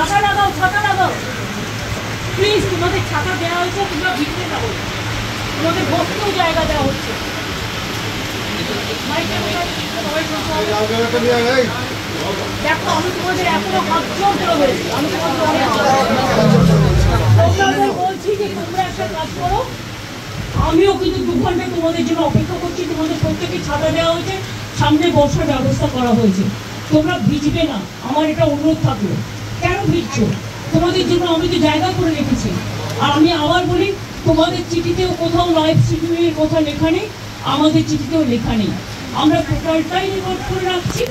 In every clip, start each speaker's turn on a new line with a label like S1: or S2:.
S1: ছাতা লাগাও, ছাতা লাগাও প্লিজ। তোমাদের ছাতা দেওয়া হয়েছে, তোমরা ভিড়তে যাবো, তোমাদের বসতেও জায়গা দেওয়া হচ্ছে। দেখো আমি তোমাদের এখনো হাত জোর করে বলেছি, আমি তোমাদের বলছি যে তোমরা একটা কাজ করো। আমিও কিন্তু 2 ঘন্টা তোমাদের জন্য অপেক্ষা করছি। তোমাদের প্রত্যেকে ছাতা দেওয়া হয়েছে, সামনে বসার ব্যবস্থা করা হয়েছে। তোমরা ভিজবে না, আমার এটা অনুরোধ থাকলো। কেন ভিজছো? তোমাদের জন্য আমি তো জায়গা করে রেখেছি। আর আমি আবার বলি, তোমাদের চিঠিতেও কোথাও লাইভ স্ট্রিমিংয়ের কথা লেখা নেই, আমাদের চিঠিতেও লেখা নেই। আমরা টোটালটাই রেকর্ড করে রাখছি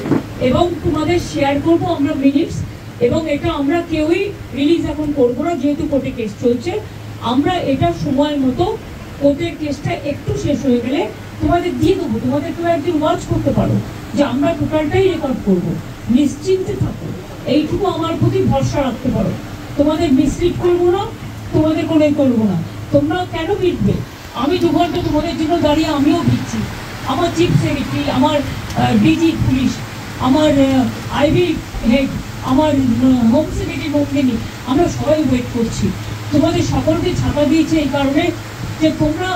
S1: এবং তোমাদের শেয়ার করবো আমরা মিনিটস। এবং এটা আমরা কেউই রিলিজ এখন করবো না, যেহেতু কোর্টে কেস চলছে। আমরা এটা সময় মতো কোর্টের কেসটা একটু শেষ হয়ে গেলে তোমাদের দিয়ে দেবো। তোমাদের কেউ একদিন ওয়াচ করতে পারো যে আমরা টোটালটাই রেকর্ড করবো। নিশ্চিন্তে থাকো, এইটুকু আমার প্রতি ভরসা রাখতে পারো। তোমাদের মিসলিড করবো না, তোমাদের কোনো করবো না। তোমরা কেন ভিড়বে? আমি 2 ঘন্টা তোমাদের জন্য দাঁড়িয়ে আমিও ভিড়ছি। আমার চিফ সেক্রেটারি, আমার ডিজি পুলিশ, আমার আইবি হেড, আমার হোম সেক্রেটারি নন্দিনী, আমরা সবাই ওয়েট করছি। তোমাদের সকলকে ছাতা দিয়েছে এই কারণে যে তোমরা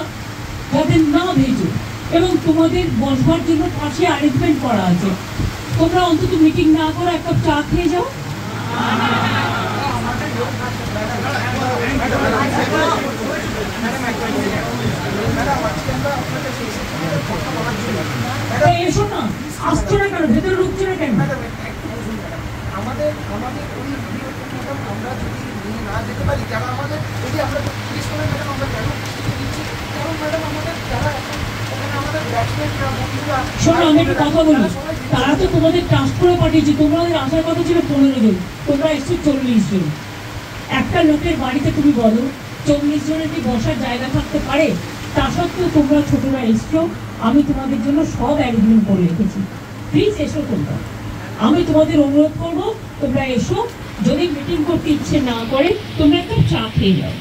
S1: যাতে না ভেজো, এবং তোমাদের বসবার জন্য পাশে অ্যারেঞ্জমেন্ট করা আছে। তোমরা অন্তত মিটিং না করে একটা চা খেয়ে যাও। এসো না, আসছো না কেন? ভেতরে ঢুকছো না কেন?
S2: আমাদের আমরা যদি নিয়ে না যেতে পারি, যারা আমাদের যদি আমরা পুলিশ করে ম্যাডাম আমরা কেন দিচ্ছি? কারণ ম্যাডাম আমাদের যারা ওখানে আমাদের ব্যাটসম্যানরা বন্ধুরা।
S1: শোনো, আমি একটা কথা বলি, তারা তো তোমাদের ট্রান্সফারে পাঠিয়েছে। তোমাদের আসার কথা ছিল 15 জন, তোমরা এসছো 40 জন। একটা লোকের বাড়িতে তুমি বলো 40 জনের কি বসার জায়গা থাকতে পারে? তা সত্ত্বেও তোমরা ছোটরা এসছো। আমি তোমাদের জন্য সব অ্যারেঞ্জমেন্ট করে রেখেছি। প্লিজ এসো তোমরা। আমি তোমাদের অনুরোধ করবো তোমরা এসো। যদি মিটিং করতে ইচ্ছে না করে তোমরা একটা চা খেয়ে যাও।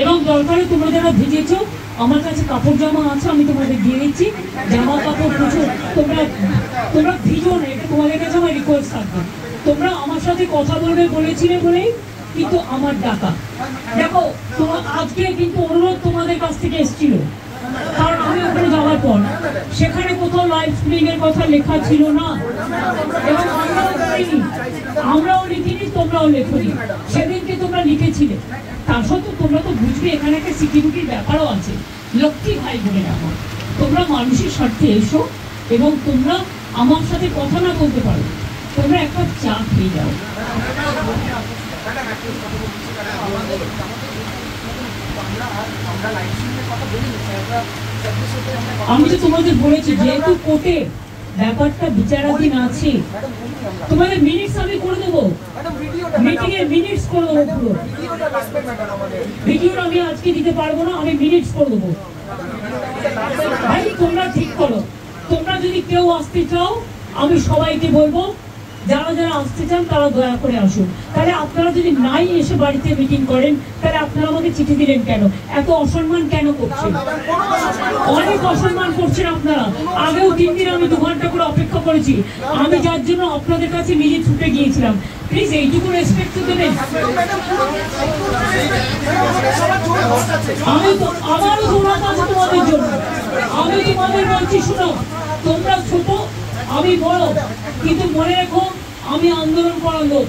S1: এবং দরকারে তোমরা যারা ভিজেছো, আমার কাছে কাপড় জামা আছে, আমি তোমাদের দিয়ে দিচ্ছি। জামা কাপড় প্রচুর, তোমরা ভিজো না, এটা তোমাদের কাছে আমার রিকোয়েস্ট থাকবে। তোমরা আমার সাথে কথা বলবে বলেছিলে বলেই কিন্তু আমার ডাকা। দেখো তোমার আজকে কিন্তু অনুরোধ তোমাদের কাছ থেকে এসেছিল, কারণ আমি ওখানে যাওয়ার পর সেখানে কোথাও লাইভ স্ট্রিমিং এর কথা লেখা ছিল না, এবং আমরাও লিখিনি, তোমরাও লেখনি। সেদিনকে তোমরা লিখেছিলে। তা সত্ত্বেও তোমরা তো বুঝবে এখানে একটা সিকিউরিটির ব্যাপারও আছে। লক্ষ্মী ভাই বোনের আমার, তোমরা মানুষের স্বার্থে এসো এবং তোমরা আমার সাথে কথা না বলতে পারো, তোমরা একটা চা খেয়ে যাও। আমি তো তোমাদের বলেছি, যেহেতু কোর্টে ব্যাপারটা বিচারাধীন আছে, তোমাদের মিনিটস আমি করে দেবো, মিটিং এর মিনিটস করে দেবো। পুরো ভিডিও আমি আজকে দিতে পারবো না, আমি মিনিটস করে দেবো। ভাই তোমরা ঠিক করো, তোমরা যদি কেউ আসতে চাও আমি সবাইকে বলবো যারা যারা আসতে চান তারা দয়া করে আসুন। তাহলে আপনারা যদি নাই এসে বাড়িতে মিটিং করেন, তাহলে আপনারা আমাকে চিঠি দিলেন কেন? এত অসম্মান কেন করছেন? অনেক অসম্মান করছেন আপনারা। আগেও 3 দিন আমি 2 ঘন্টা করে অপেক্ষা করেছি, আমি যার জন্য আপনাদের কাছে নিজে ছুটে গিয়েছিলাম। প্লিজ এইটুকু রেসপেক্ট তো দেবেন। আমি তো আমারও দৌড়াতে আছে তোমাদের জন্য। আমি তোমাদের বলছি, শুনো, তোমরা ছোট, আমি বড়, কিন্তু মনে রেখো আমি আন্দোলন করার লোক,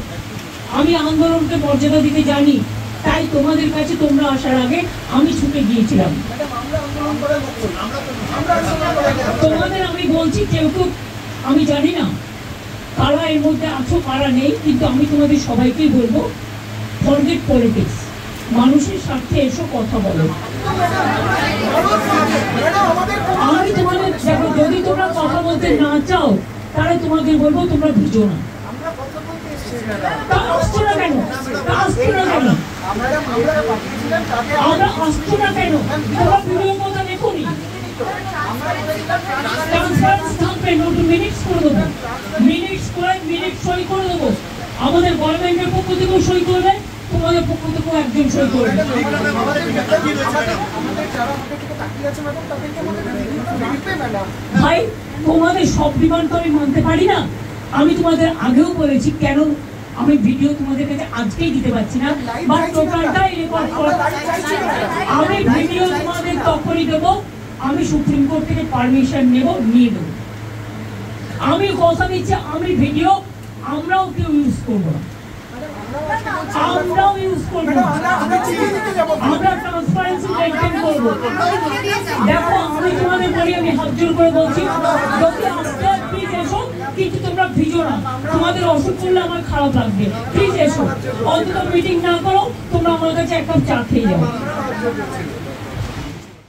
S1: আমি আন্দোলনকে মর্যাদা দিতে জানি। তাই তোমাদের কাছে তোমরা আসার আগে আমি ছুটে গিয়েছিলাম। তোমাদের আমি বলছি, কেউ কেউ আমি জানি না কারা এর মধ্যে আছো কারা নেই, কিন্তু আমি তোমাদের সবাইকেই বলবো, ফরগেট পলিটিক্স, মানুষের স্বার্থে এসো, কথা বলো। আমি তোমাদের দেখো, যদি তোমরা কথা বলতে না চাও তাহলে তোমাদের বলবো তোমরা ভিজো না। আসছো না কেন? আসছো না কেন? আমরা আসছো না কেন? তোমরা ভিডিও কথা দেখোনি। কনফারেন্স থাকবে, নতুন মিনিটস করে দেবো, মিনিটস করে মিনিট সই করে দেবো। আমাদের গভর্নমেন্টের পক্ষ থেকেও সই করবে, তোমাদের পক্ষ থেকেও একজন সই করবে। ভাই তোমাদের সব ডিমান্ড তো আমি মানতে পারি না, আমি তোমাদের আগেও বলেছি কেন আমি ভিডিও তোমাদের কাছে আজকেই দিতে পারছি না, বাট টোটালটাই রেকর্ড করো। আমি ভিডিও তোমাদের তখনই দেবো আমি সুপ্রিম কোর্ট থেকে পারমিশন নিয়ে দেবো। আমি কথা দিচ্ছি আমি ভিডিও আমরাও কেউ ইউজ করবো না, আমরাও ইউজ করবো না, আমরা ট্রান্সপারেন্সি মেনটেন করবো। দেখো আমি তোমাদের বলি, আমি হাত জোর করে বলছি যদি আপনারা প্লিজ এসো, কিন্তু তোমরা ভিজো না, তোমাদের অসুখ করলে আমার খারাপ লাগবে, প্লিজ এসো, অন্তত মিটিং না করো, তোমরা আমার কাছে এক কাপ চা খেয়ে যাও।